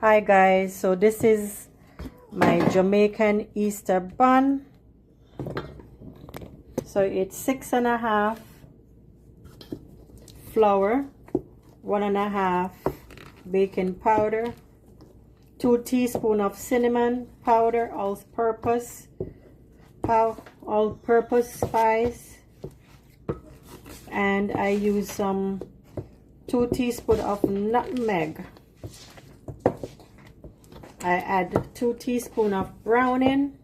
Hi guys, so this is my Jamaican Easter bun. So it's 6.5 flour, 1.5 baking powder, 2 teaspoons of cinnamon powder, all-purpose spice, and I use some 2 teaspoons of nutmeg. I add 2 teaspoons of browning,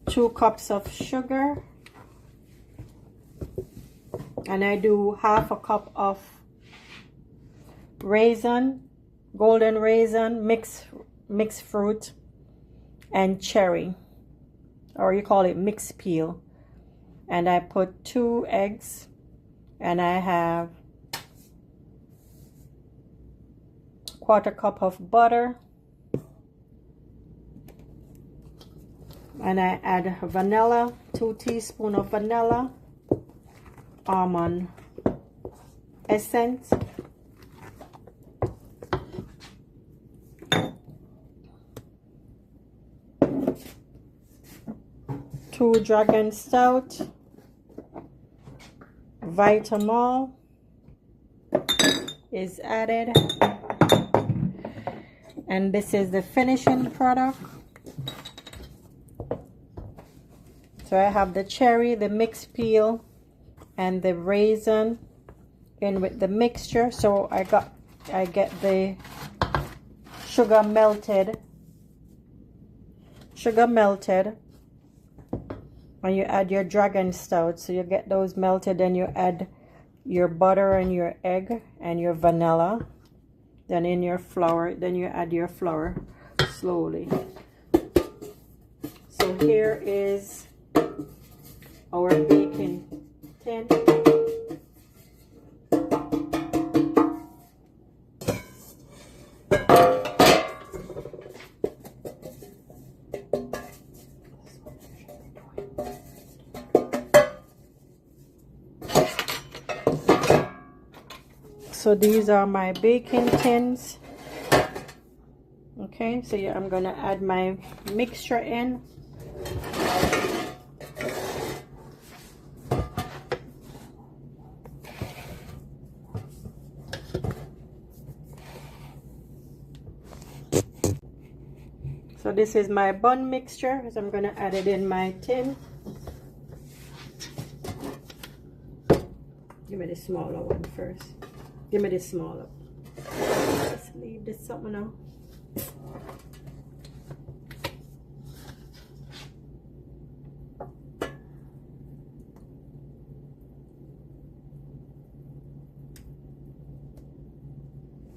2 cups of sugar, and I do 1/2 cup of raisin, golden raisin, mixed fruit, and cherry, or you call it mixed peel. And I put 2 eggs, and I have 1/4 cup of butter, and I add vanilla, 2 teaspoons of vanilla, almond essence, two Dragon Stout, Vitamol is added, and this is the finishing product. So I have the cherry, the mixed peel, and the raisin in with the mixture. So I get the sugar melted, and you add your Dragon Stout. So you get those melted, then you add your butter and your egg and your vanilla, then in your flour, then you add your flour slowly. So here is our baking tin. So these are my baking tins. Okay, so yeah, I'm gonna add my mixture in. So this is my bun mixture, so I'm gonna add it in my tin. Give me the smaller one first. Give me the smaller. Let's leave this something now.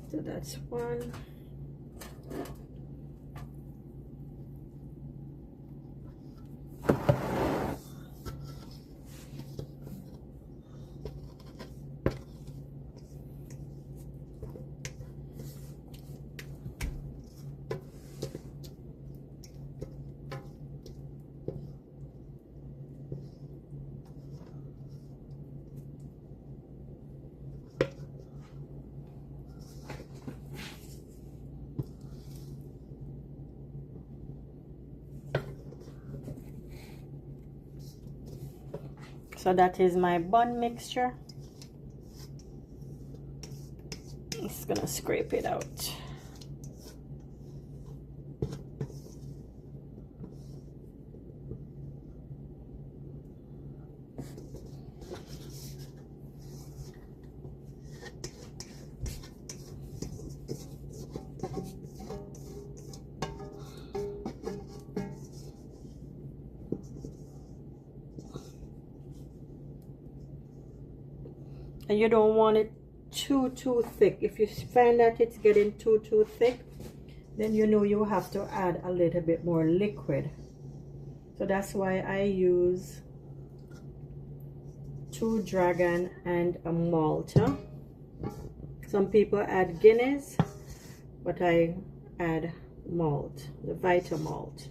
So that's one. So that is my bun mixture. Just gonna scrape it out. And you don't want it too thick. If you find that it's getting too thick, then you know you have to add a little bit more liquid. So that's why I use 2 Dragon and a malt. Some people add Guinness, but I add malt, the Vitamalt.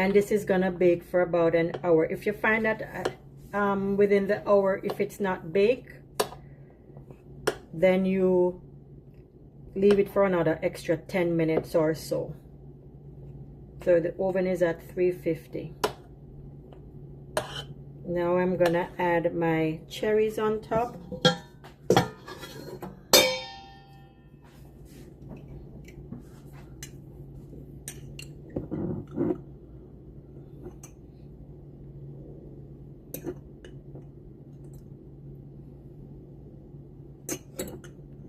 and this is gonna bake for about an hour. If you find that within the hour, if it's not baked, then you leave it for another extra 10 minutes or so. So the oven is at 350. Now I'm gonna add my cherries on top.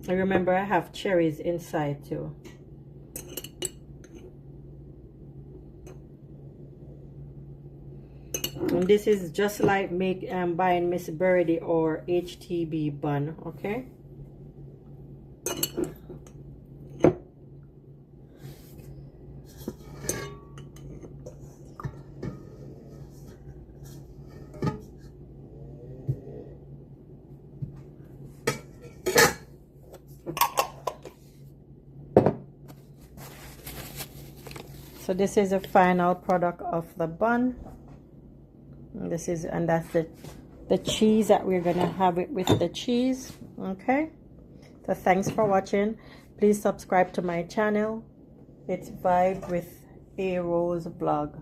And remember, I have cherries inside too. And this is just like buying Miss Birdie or HTB bun, okay? So this is a final product of the bun. And that's the cheese that we're gonna have it with the cheese. Okay, so thanks for watching. Please subscribe to my channel. It's Vibe with A Rose Blog.